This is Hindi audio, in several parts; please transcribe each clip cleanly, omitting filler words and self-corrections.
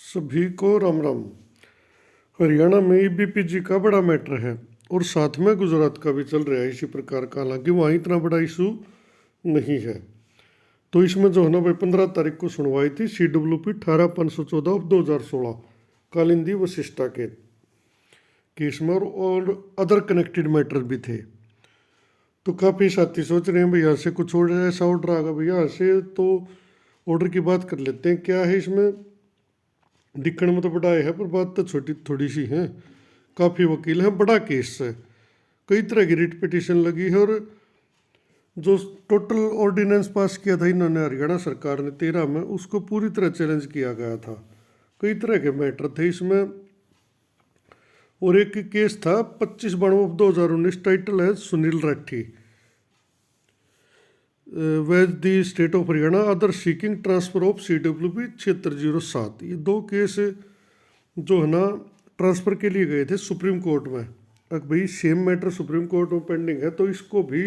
सभी को राम राम। हरियाणा में ईबीपीजी का बड़ा मैटर है और साथ में गुजरात का भी चल रहा है इसी प्रकार का, हालांकि वहाँ इतना बड़ा इशू नहीं है। तो इसमें जो है ना भाई 15 तारीख को सुनवाई थी CWP 18/514 ऑफ 2016 कालिंदी वशिष्ठा के केस में, और अदर कनेक्टेड मैटर भी थे। तो काफ़ी साथी सोच रहे हैं भाई यहाँ से कुछ और ऐसा ऑर्डर आएगा भाई यहाँ से, तो ऑर्डर की बात कर लेते हैं। क्या है इसमें, दिखने में तो बड़ा है पर बात तो छोटी थोड़ी सी है। काफ़ी वकील हैं, बड़ा केस है, कई तरह की रिट पिटीशन लगी है। और जो टोटल ऑर्डिनेंस पास किया था इन्होंने हरियाणा सरकार ने 13 में, उसको पूरी तरह चैलेंज किया गया था। कई तरह के मैटर थे इसमें। और एक केस था 25/92/2019, टाइटल है Sunil Rathi with the state of Haryana other seeking transfer of CWP 7607। ये दो केस जो है ना ट्रांसफ़र के लिए गए थे सुप्रीम कोर्ट में। अब भाई सेम मैटर सुप्रीम कोर्ट में पेंडिंग है, तो इसको भी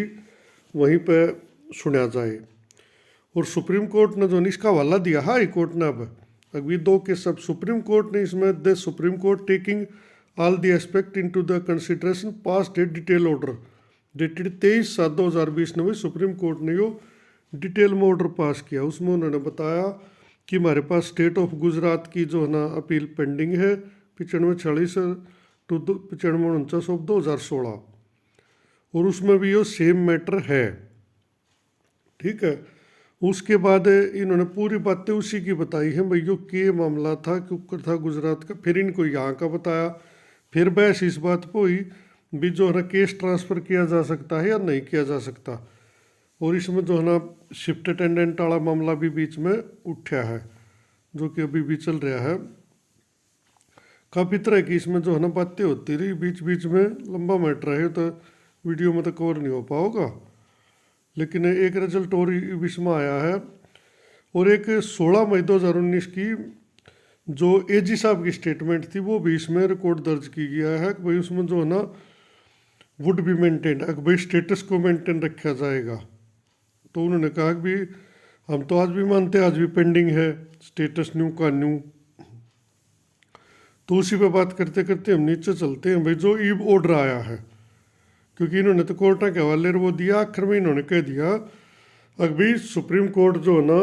वहीं पे सुना जाए। और सुप्रीम कोर्ट ने जो है इसका हवाला दिया हाई कोर्ट ने। अब ये दो केस अब सुप्रीम कोर्ट ने इसमें the supreme court taking all the aspect into the consideration past A detail order dated 23/7/2020 ने भी सुप्रीम कोर्ट ने यो डिटेल में ऑर्डर पास किया। उसमें उन्होंने बताया कि हमारे पास स्टेट ऑफ गुजरात की जो है ना अपील पेंडिंग है 95/46 टू 95/49 ऑफ 2016, और उसमें भी यो सेम मैटर है। ठीक है, उसके बाद इन्होंने पूरी बातें उसी की बताई हैं भाई यो के मामला था, क्यों था गुजरात का, फिर इनको यहाँ का बताया। फिर बहस इस बात पर हुई भी जो है ना केस ट्रांसफ़र किया जा सकता है या नहीं किया जा सकता। और इसमें जो है ना शिफ्ट अटेंडेंट वाला मामला भी बीच में उठा है, जो कि अभी भी चल रहा है। काफ़ी तरह की इसमें जो है ना बातें होती रही बीच बीच में, लंबा मैटर है तो वीडियो में तो कवर नहीं हो पाओगा। लेकिन एक रिजल्ट और इसमें आया है। और एक 16 मई 2019 की जो AG साहब की स्टेटमेंट थी वो भी इसमें रिकॉर्ड दर्ज की गया है कि भाई उसमें जो है ना वुड बी मेंटेन, अगर भाई स्टेटस को मेंटेन रखा जाएगा। तो उन्होंने कहा कि भी हम तो आज भी मानते हैं, आज भी पेंडिंग है स्टेटस न्यू का न्यू। तो उसी पे बात करते करते हम नीचे चलते हैं भाई जो ईब ऑर्डर आया है, क्योंकि इन्होंने तो कोर्ट के हवाले वो दिया। आखिर में इन्होंने कह दिया अभी सुप्रीम कोर्ट जो है ना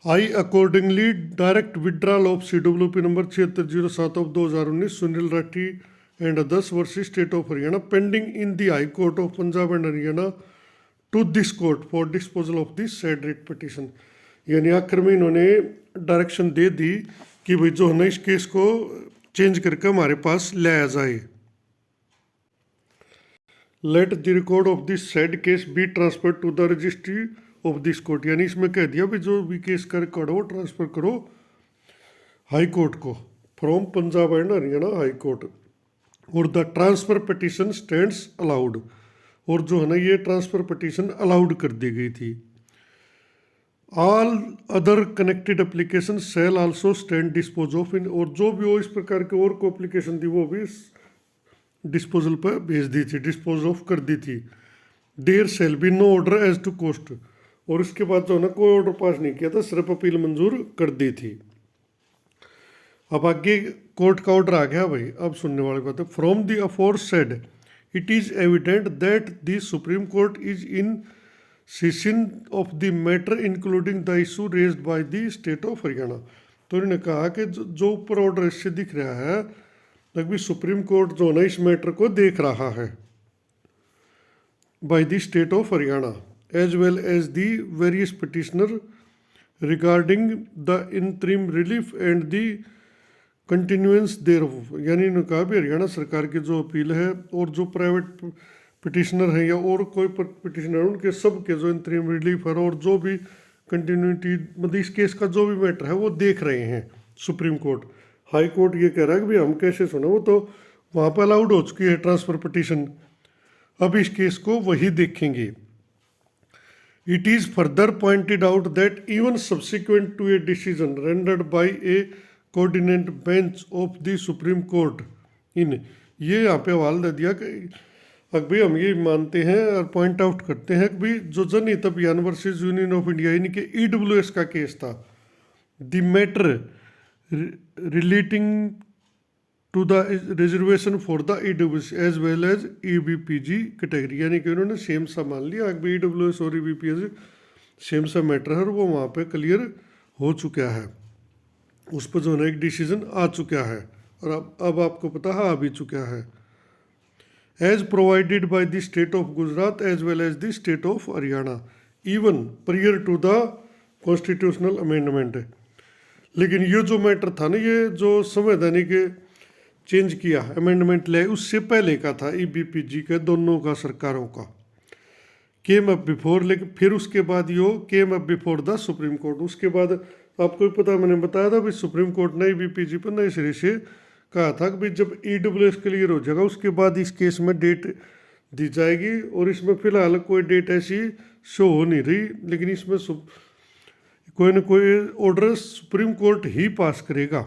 I accordingly direct withdrawal of CWP number 7607 of 2019 Sunil Rathi and others versus state of Haryana pending in the high court of Punjab and Haryana to this court for disposal of this said writ petition. यानी आखिर में इन्होंने डायरेक्शन दे दी कि भाई जो है ना इस केस को चेंज करके हमारे पास लाया जाए। Let the record of this said case be transfer to the registry of this court. यानी इसमें कह दिया भाई जो भी केस का रिकॉर्ड हो ट्रांसफर करो हाई कोर्ट को, from Punjab and Haryana high court, और the transfer petition stands allowed. और जो है ना ये ट्रांसफ़र पिटीशन अलाउड कर दी गई थी। ऑल अदर कनेक्टेड एप्लीकेशन सेल also stand dispose of in. और जो भी हो इस प्रकार के और को एप्लीकेशन थी वो भी डिस्पोजल पर भेज दी थी, डिस्पोज ऑफ कर दी थी। There shall be no order as to cost. और उसके बाद जो है ना कोई ऑर्डर पास नहीं किया था, सिर्फ अपील मंजूर कर दी थी। अब आगे कोर्ट का ऑर्डर आ गया भाई। अब सुनने वाली बात है, from the aforesaid it is evident that the supreme Court is in session of the matter including the issue raised bye the state of Haryana. तो इन्होंने कहा कि जो ऊपर ऑर्डर इससे दिख रहा है लगभग सुप्रीम कोर्ट जो है इस मैटर को देख रहा है by the state of Haryana as well as the various petitioner regarding the interim relief and the continuance there. यानी इन्होंने कहा भी हरियाणा सरकार की जो अपील है और जो प्राइवेट पिटिशनर हैं या और कोई पिटिशनर उनके सब के जो इंतरिम रिलीफ है और जो भी कंटिन्यूटी मतलब इस केस का जो भी मैटर है वो देख रहे हैं सुप्रीम कोर्ट। हाई कोर्ट ये कह रहा है कि भाई हम कैसे सुने, वो तो वहाँ पर अलाउड हो चुकी है ट्रांसफ़र पिटिशन, अब इस केस को वही देखेंगे। It is further pointed out that even subsequent to a decision rendered by a coordinate bench of the supreme court in. ये यहाँ पे हवाला दे दिया कि भाई हम ये मानते हैं और पॉइंट आउट करते हैं कि भाई जो जनहित अभियान वर्सेस यूनियन ऑफ इंडिया यानी कि EWS का केस था, the matter relating to the reservation for the EWS as well as EBPG category, यानी कि उन्होंने सेम सा मान लिया कि EWS और EBPG सेम सा मैटर है और वो वहाँ पे क्लियर हो चुका है, उस पर जो है ना एक डिसीजन आ चुका है और अब आपको पता है आ भी चुका है। As provided by the state of Gujarat as well as the state of Haryana even prior to the constitutional amendment. लेकिन ये जो मैटर था ना, ये जो संवैधानिक चेंज किया अमेंडमेंट ले, उससे पहले का था EBPG के दोनों का सरकारों का, केम अप बिफोर। लेकिन फिर उसके बाद यो came up before the supreme court. उसके बाद आपको भी पता, मैंने बताया था भाई सुप्रीम कोर्ट ने EBPG पर नए सिरे से कहा था कि भाई जब EWS क्लियर हो जाएगा उसके बाद इस केस में डेट दी जाएगी, और इसमें फिलहाल कोई डेट ऐसी शो हो नहीं रही, लेकिन इसमें कोई ना कोई ऑर्डर सुप्रीम कोर्ट ही पास करेगा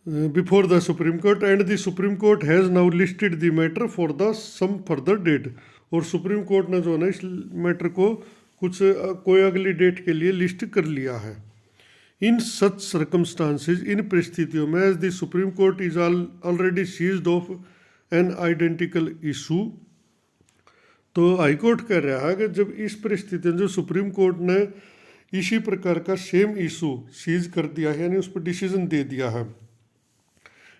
before the supreme Court, and the supreme Court has now listed the matter for the some further date. और सुप्रीम कोर्ट ने जो है ना इस मैटर को कुछ कोई अगली डेट के लिए लिस्ट कर लिया है। इन सच सर्कमस्टांसेज, इन परिस्थितियों में, as the supreme Court is already seized of an identical issue, तो हाई कोर्ट कह रहा है कि जब इस परिस्थिति में जो सुप्रीम कोर्ट ने इसी प्रकार का सेम इशू सीज कर दिया है, यानी उस पर डिसीजन दे दिया है,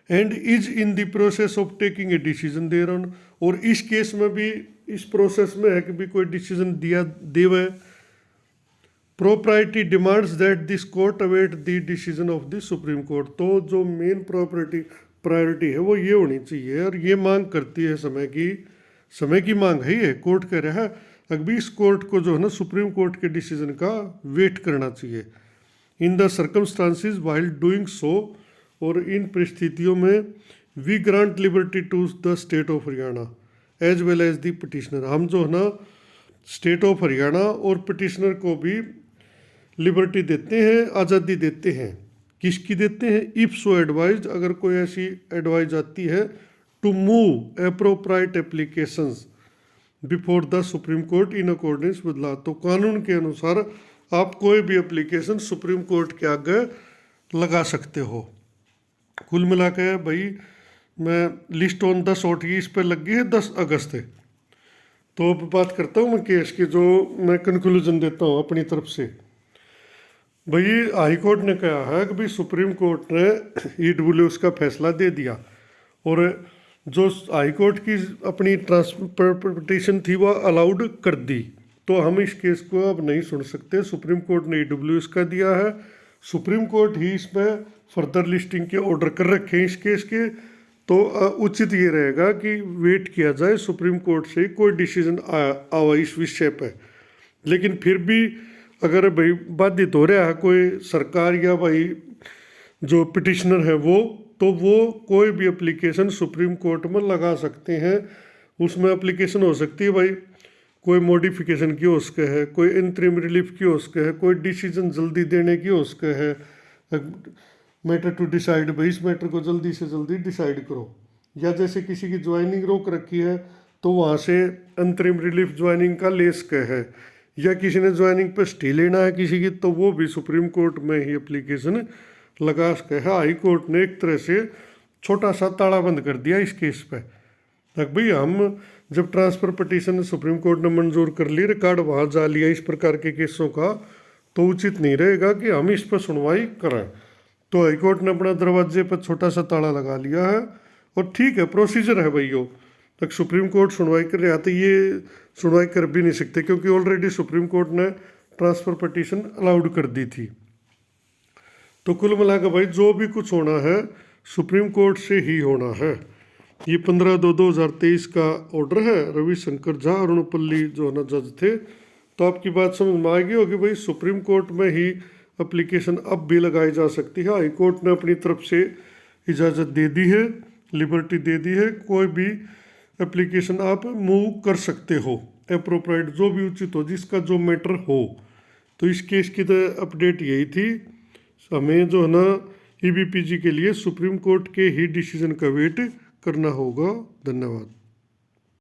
and is in the process of taking a decision thereon, और इस केस में भी इस प्रोसेस में है कि भी कोई डिसीजन दिया देवे। Propriety demands that this court await the decision of the supreme court, तो जो मेन प्रायोरिटी है वो ये होनी चाहिए, और ये मांग करती है समय की मांग है ये। कोर्ट कह रहा है अभी इस कोर्ट को जो है ना सुप्रीम कोर्ट के डिसीजन का वेट करना चाहिए। In the circumstances while doing so, और इन परिस्थितियों में we grant liberty to the state of Haryana as well as the petitioner, हम जो है ना स्टेट ऑफ हरियाणा और पिटिशनर को भी लिबर्टी देते हैं, आज़ादी देते हैं। किसकी देते हैं? इफ सो एडवाइज्ड, अगर कोई ऐसी एडवाइज आती है, to move appropriate applications before the supreme court in accordance with law, तो कानून के अनुसार आप कोई भी एप्लीकेशन सुप्रीम कोर्ट के आगे लगा सकते हो। कुल मिला के भाई मैं लिस्ट ऑन द शॉर्ट की इस पर लग गई है 10 अगस्त है। तो अब बात करता हूँ मैं केस की, जो मैं कंक्लूजन देता हूँ अपनी तरफ से। भाई हाई कोर्ट ने कहा है कि भाई सुप्रीम कोर्ट ने EWS का फैसला दे दिया, और जो हाई कोर्ट की अपनी ट्रांसपोर्टेशन थी वह अलाउड कर दी, तो हम इस केस को अब नहीं सुन सकते। सुप्रीम कोर्ट ने EWS का दिया है, सुप्रीम कोर्ट ही इसमें फर्दर लिस्टिंग के ऑर्डर कर रखे हैं इस केस के, तो उचित ये रहेगा कि वेट किया जाए सुप्रीम कोर्ट से कोई डिसीजन आवा इस विषय पर। लेकिन फिर भी अगर भाई बाधित हो रहा है कोई सरकार या भाई जो पिटिशनर है वो, तो वो कोई भी एप्लीकेशन सुप्रीम कोर्ट में लगा सकते हैं। उसमें एप्लीकेशन हो सकती है भाई कोई मॉडिफिकेशन की हो सके है, कोई इंटरिम रिलीफ की हो सके है, कोई डिसीजन जल्दी देने की हो सके है, मैटर टू डिसाइड, भाई इस मैटर को जल्दी से जल्दी डिसाइड करो, या जैसे किसी की ज्वाइनिंग रोक रखी है तो वहाँ से अंतरिम रिलीफ ज्वाइनिंग का ले सके है, या किसी ने ज्वाइनिंग पर स्टे लेना है किसी की, तो वो भी सुप्रीम कोर्ट में ही एप्लीकेशन लगा सके है। हाई कोर्ट ने एक तरह से छोटा सा ताला बंद कर दिया इस केस पे, तक भाई हम जब ट्रांसफ़र पटिशन सुप्रीम कोर्ट ने मंजूर कर ली, रिकॉर्ड वहाँ जा लिया इस प्रकार के केसों का, तो उचित नहीं रहेगा कि हम इस पर सुनवाई करें। तो हाईकोर्ट ने अपना दरवाजे पर छोटा सा ताला लगा लिया है, और ठीक है प्रोसीजर है भाई यो, तक सुप्रीम कोर्ट सुनवाई कर रहा, तो ये सुनवाई कर भी नहीं सकते क्योंकि ऑलरेडी सुप्रीम कोर्ट ने ट्रांसफ़र पटिशन अलाउड कर दी थी। तो कुल मिलाकर भाई जो भी कुछ होना है सुप्रीम कोर्ट से ही होना है। ये 15/2/2023 का ऑर्डर है। रविशंकर झा अरुणपल्ली जो है ना जज थे, तो आपकी बात समझ में आएगी होगी भाई सुप्रीम कोर्ट में ही एप्लीकेशन अब भी लगाई जा सकती है। हाई कोर्ट ने अपनी तरफ से इजाज़त दे दी है, लिबर्टी दे दी है, कोई भी एप्लीकेशन आप मूव कर सकते हो एप्रोप्राइट जो भी उचित हो, जिसका जो मैटर हो। तो इस केस की तो अपडेट यही थी, हमें जो है ना EBPG के लिए सुप्रीम कोर्ट के ही डिसीजन का वेट करना होगा। धन्यवाद।